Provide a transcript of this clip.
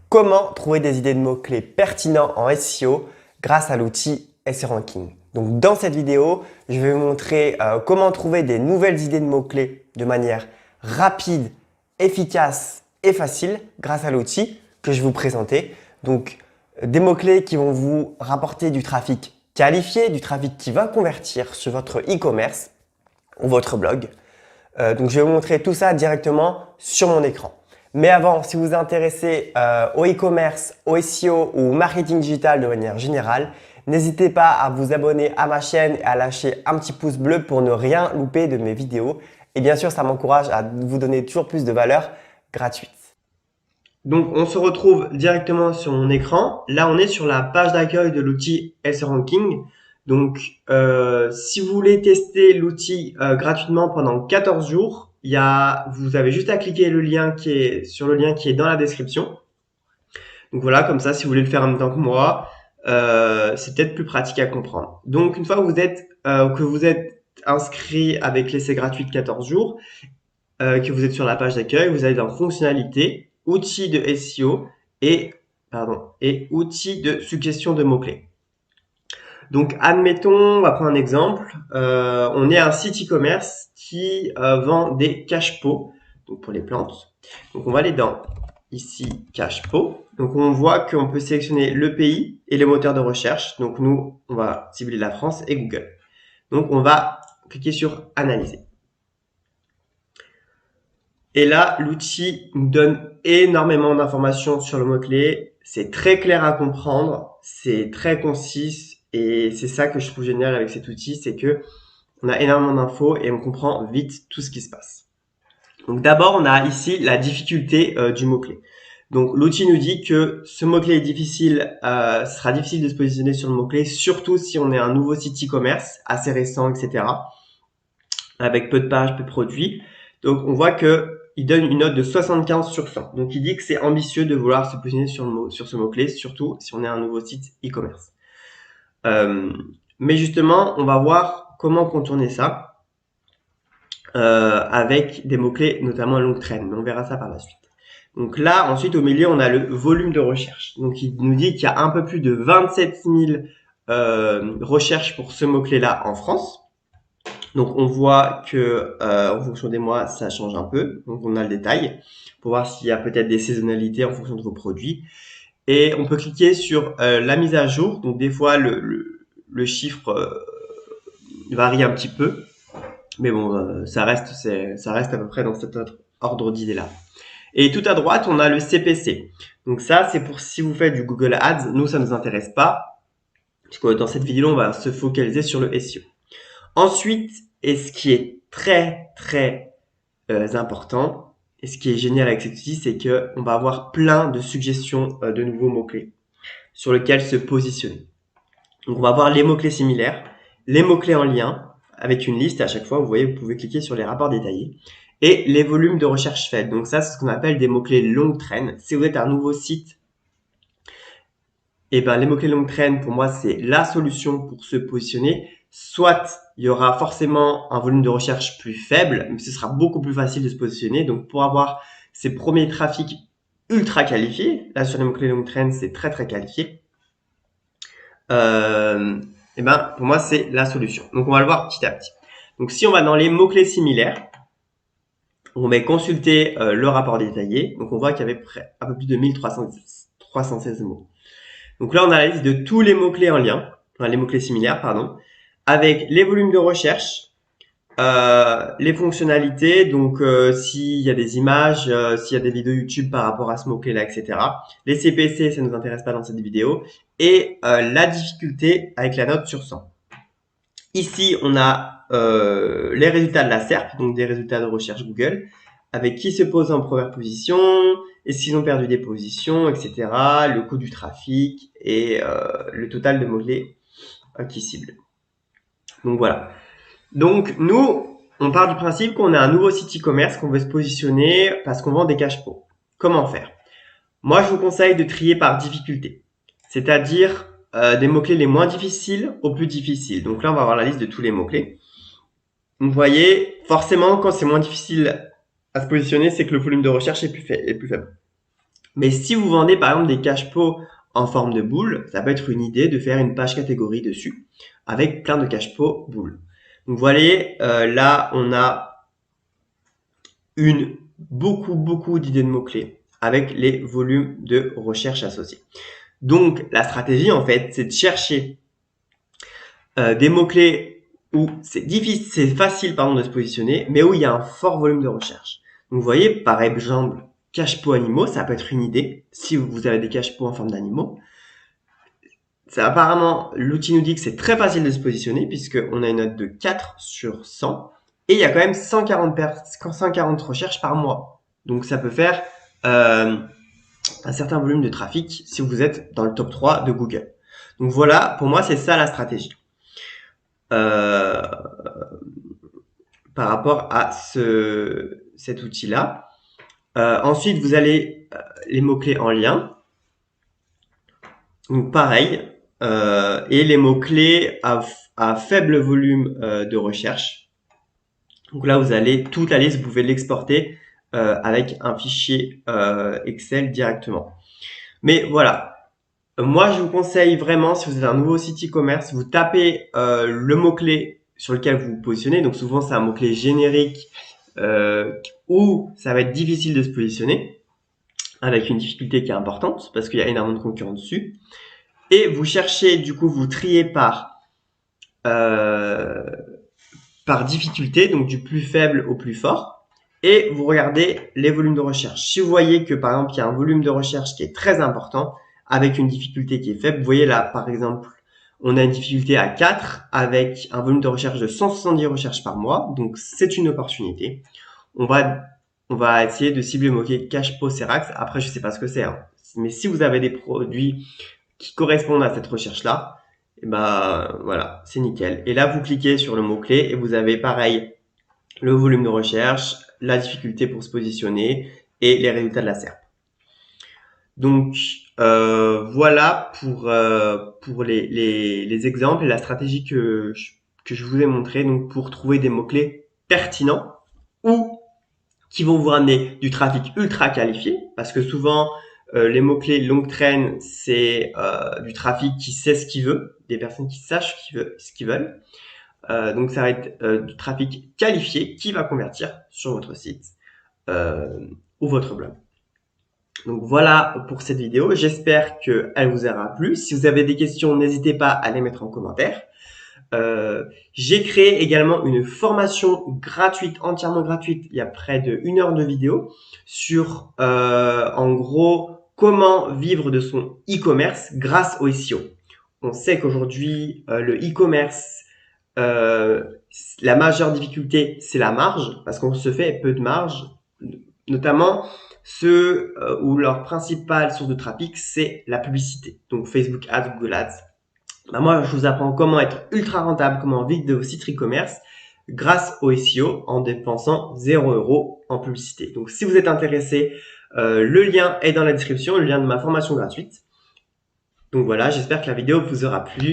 Comment trouver des idées de mots-clés pertinents en SEO grâce à l'outil SEO Ranking. Donc dans cette vidéo, je vais vous montrer comment trouver des nouvelles idées de mots-clés de manière rapide, efficace et facile grâce à l'outil que je vais vous présenter. Donc des mots-clés qui vont vous rapporter du trafic qualifié, du trafic qui va convertir sur votre e-commerce ou votre blog. Donc je vais vous montrer tout ça directement sur mon écran. Mais avant, si vous vous intéressez au e-commerce, au SEO ou au marketing digital de manière générale, n'hésitez pas à vous abonner à ma chaîne et à lâcher un petit pouce bleu pour ne rien louper de mes vidéos. Et bien sûr, ça m'encourage à vous donner toujours plus de valeur gratuite. Donc, on se retrouve directement sur mon écran. Là, on est sur la page d'accueil de l'outil SEO Ranking. Donc, si vous voulez tester l'outil gratuitement pendant 14 jours, vous avez juste à cliquer sur le lien qui est dans la description. Donc voilà, comme ça, si vous voulez le faire en même temps que moi, c'est peut-être plus pratique à comprendre. Donc, une fois que vous êtes inscrit avec l'essai gratuit de 14 jours, que vous êtes sur la page d'accueil, vous allez dans fonctionnalités, outils de SEO et outils de suggestion de mots-clés. Donc, admettons, on va prendre un exemple. On est un site e-commerce qui vend des cache-pots, donc pour les plantes. Donc, on va aller dans ici cache-pot. Donc, on voit qu'on peut sélectionner le pays et les moteurs de recherche. Donc, nous, on va cibler la France et Google. Donc, on va cliquer sur analyser. Et là, l'outil nous donne énormément d'informations sur le mot-clé. C'est très clair à comprendre, c'est très concis. Et c'est ça que je trouve génial avec cet outil, c'est que on a énormément d'infos et on comprend vite tout ce qui se passe. Donc d'abord, on a ici la difficulté du mot-clé. Donc l'outil nous dit que ce mot-clé est difficile, ce sera difficile de se positionner sur le mot-clé, surtout si on est un nouveau site e-commerce, assez récent, etc. Avec peu de pages, peu de produits. Donc on voit que il donne une note de 75 sur 100. Donc il dit que c'est ambitieux de vouloir se positionner sur ce mot-clé, surtout si on est un nouveau site e-commerce. Mais justement, on va voir comment contourner ça avec des mots-clets, notamment à longue traîne. Mais on verra ça par la suite. Donc là, ensuite, au milieu, on a le volume de recherche. Donc, il nous dit qu'il y a un peu plus de 27 000 recherches pour ce mot-clé-là en France. Donc, on voit que en fonction des mois, ça change un peu. Donc, on a le détail pour voir s'il y a peut-être des saisonnalités en fonction de vos produits. Et on peut cliquer sur la mise à jour. Donc des fois, le chiffre varie un petit peu. Mais bon, ça reste à peu près dans cet ordre d'idée-là. Et tout à droite, on a le CPC. Donc ça, c'est pour si vous faites du Google Ads. Nous, ça ne nous intéresse pas. Parce que dans cette vidéo, on va se focaliser sur le SEO. Ensuite, et ce qui est très, très important, et ce qui est génial avec cet outil, c'est qu'on va avoir plein de suggestions de nouveaux mots-clés sur lesquels se positionner. Donc, on va voir les mots-clés similaires, les mots-clés en lien, avec une liste à chaque fois. Vous voyez, vous pouvez cliquer sur les rapports détaillés. Et les volumes de recherche faits. Donc ça, c'est ce qu'on appelle des mots-clés longue traîne. Si vous êtes un nouveau site, et ben les mots-clés longue traîne, pour moi, c'est la solution pour se positionner. Soit il y aura forcément un volume de recherche plus faible, mais ce sera beaucoup plus facile de se positionner. Donc, pour avoir ces premiers trafics ultra qualifiés, là sur les mots-clés long trend, c'est très très qualifié. Et ben pour moi, c'est la solution. Donc, on va le voir petit à petit. Donc, si on va dans les mots-clés similaires, on met consulter le rapport détaillé. Donc, on voit qu'il y avait un peu plus de 1316 mots. Donc là, on a la liste de tous les mots-clés en lien, enfin, les mots-clés similaires, pardon, avec les volumes de recherche, les fonctionnalités, donc s'il y a des images, s'il y a des vidéos YouTube par rapport à ce mot-clé-là, etc. Les CPC, ça ne nous intéresse pas dans cette vidéo. Et la difficulté avec la note sur 100. Ici, on a les résultats de la SERP, donc des résultats de recherche Google, avec qui se pose en première position, est-ce qu'ils ont perdu des positions, etc. Le coût du trafic et le total de mots-clés qui ciblent. Donc voilà. Donc nous, on part du principe qu'on a un nouveau site e-commerce qu'on veut se positionner parce qu'on vend des cache-pots. Comment faire? Moi, je vous conseille de trier par difficulté, c'est-à-dire des mots-clés les moins difficiles aux plus difficiles. Donc là, on va avoir la liste de tous les mots-clés. Vous voyez, forcément, quand c'est moins difficile à se positionner, c'est que le volume de recherche est plus faible. Mais si vous vendez par exemple des cache-pots en forme de boule, ça peut être une idée de faire une page catégorie dessus avec plein de cache-pots boules. Donc vous voyez, là on a beaucoup d'idées de mots-clés avec les volumes de recherche associés. Donc la stratégie en fait, c'est de chercher des mots-clés où c'est facile de se positionner, mais où il y a un fort volume de recherche. Donc vous voyez, par exemple, cache-pot animaux, ça peut être une idée, si vous avez des cache-pots en forme d'animaux. Apparemment, l'outil nous dit que c'est très facile de se positionner, puisqu'on a une note de 4 sur 100, et il y a quand même 140 recherches par mois. Donc ça peut faire un certain volume de trafic si vous êtes dans le top 3 de Google. Donc voilà, pour moi, c'est ça la stratégie. Par rapport à cet outil-là. Ensuite, vous allez les mots-clés en lien. Donc pareil, et les mots-clés à faible volume de recherche. Donc là, vous allez toute la liste, vous pouvez l'exporter avec un fichier Excel directement. Mais voilà, moi je vous conseille vraiment, si vous avez un nouveau site e-commerce, vous tapez le mot-clé sur lequel vous vous positionnez. Donc souvent c'est un mot-clé générique où ça va être difficile de se positionner, avec une difficulté qui est importante parce qu'il y a énormément de concurrents dessus. Et vous cherchez, du coup, vous triez par difficulté, donc du plus faible au plus fort, et vous regardez les volumes de recherche. Si vous voyez que, par exemple, il y a un volume de recherche qui est très important, avec une difficulté qui est faible, vous voyez là, par exemple, on a une difficulté à 4, avec un volume de recherche de 170 recherches par mois, donc c'est une opportunité. On va essayer de cibler le mot-clé cache-pot Serax. Après, je sais pas ce que c'est, hein. Mais si vous avez des produits qui correspondent à cette recherche-là, et voilà, c'est nickel. Et là, vous cliquez sur le mot-clé et vous avez pareil le volume de recherche, la difficulté pour se positionner et les résultats de la SERP. Donc voilà pour les exemples et la stratégie que je vous ai montré, donc pour trouver des mots-clés pertinents ou qui vont vous ramener du trafic ultra qualifié, parce que souvent les mots-clés longue traîne, c'est du trafic qui sait ce qu'il veut, des personnes qui sachent ce qu'ils veulent. Donc ça va être du trafic qualifié qui va convertir sur votre site ou votre blog. Donc voilà pour cette vidéo, j'espère qu'elle vous aura plu. Si vous avez des questions, n'hésitez pas à les mettre en commentaire. J'ai créé également une formation gratuite, entièrement gratuite, il y a près de 1 heure de vidéo sur en gros comment vivre de son e-commerce grâce au SEO. On sait qu'aujourd'hui le e-commerce, la majeure difficulté c'est la marge, parce qu'on se fait peu de marge, notamment ceux où leur principale source de trafic c'est la publicité, donc Facebook Ads, Google Ads. Moi, je vous apprends comment être ultra rentable, comment vivre de vos sites e-commerce grâce au SEO en dépensant 0 € en publicité. Donc, si vous êtes intéressé, le lien est dans la description, le lien de ma formation gratuite. Donc voilà, j'espère que la vidéo vous aura plu.